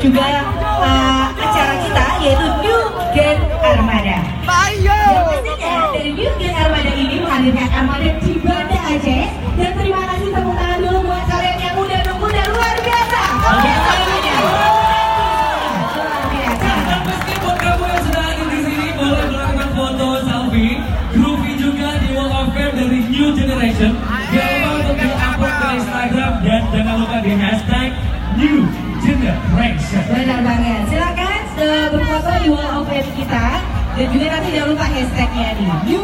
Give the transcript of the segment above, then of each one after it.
juga acara kita yaitu New Gen Armada. Dan pastinya dari New Gen Armada ini menghadirkan armada di Banda Aceh. Dan terima kasih tepuk tangan dulu buat kalian yang udah nunggu dan luar biasa. Dan meskipun kamu yang sudah hadir di sini boleh melakukan foto selfie, groovy juga di Wall of Fame dari New Generation. Jangan lupa untuk di-upload ke Instagram dan jangan lupa di hashtag New Generation. Benar banget. Silakan berfoto di Wall of Fame kita dan juga nanti jangan lupa hashtagnya di New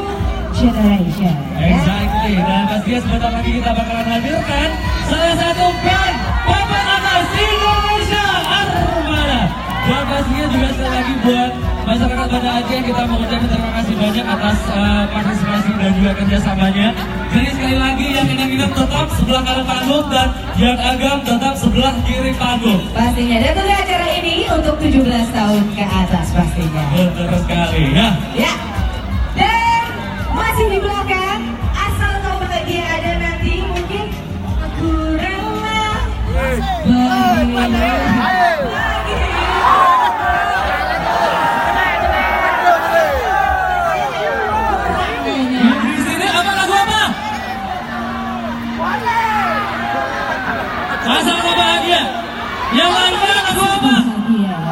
Generation. Exactly. Dan pastinya sebentar lagi kita bakalan hadirkan salah satu band papan atas Indonesia Armada. Dan pastinya juga sekali lagi buat masyarakat Banda Aceh kita mengucapkan terima kasih banyak atas partisipasi dan juga kerjasamanya. Jadi sekali lagi yang ingat tetap sebelah kanan panggung dan yang agam tetap sebelah kiri panggung. Pastinya. Dan tentunya acara ini untuk 17 tahun ke atas pastinya. Betul sekali ya. Ya. Dan masih di belakang, asal kau bahagia ada nanti mungkin kuranglah Di sini apa lagu apa? Asal kau bahagia. Yang lainnya lagu apa?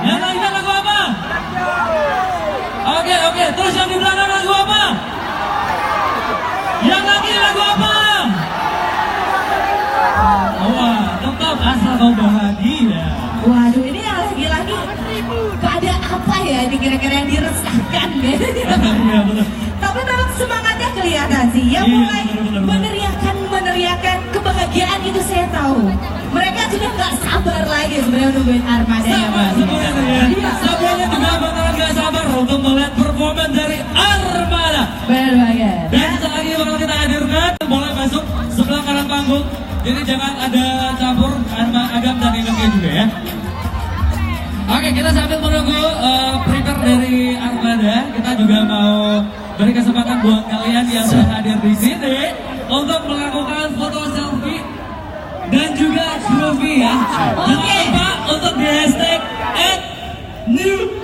Yang lainnya lagu apa? Oke. Terus yang di belakang lagu apa? Yang lagi lagu apa? Wah, tetap asal kau bahagia. Waduh, ini yang lagi-lagi ada apa ya ini kira-kira yang diresahkan ya? Iya, betul. Tapi memang semangatnya kelihatan sih. Yang Iya, mulai betul. meneriakan kebahagiaan itu saya tahu. Mereka sudah nggak sabar lagi sebenarnya nungguin armada ya, Sabar Mas. semuanya ya. Iya. Semuanya juga bakalan gak sabar untuk melihat performan dari Armada. Benar banget. Dan lagi bakal kita hadirkan, boleh masuk sebelah kanan panggung. Jadi jangan ada campur agam dan ingetnya juga ya. Oke, kita sambil menunggu prepare dari Armada, kita juga mau beri kesempatan buat kalian yang sudah hadir di sini untuk melakukan foto selfie dan juga groovy ya. Jangan lupa untuk di hashtag @new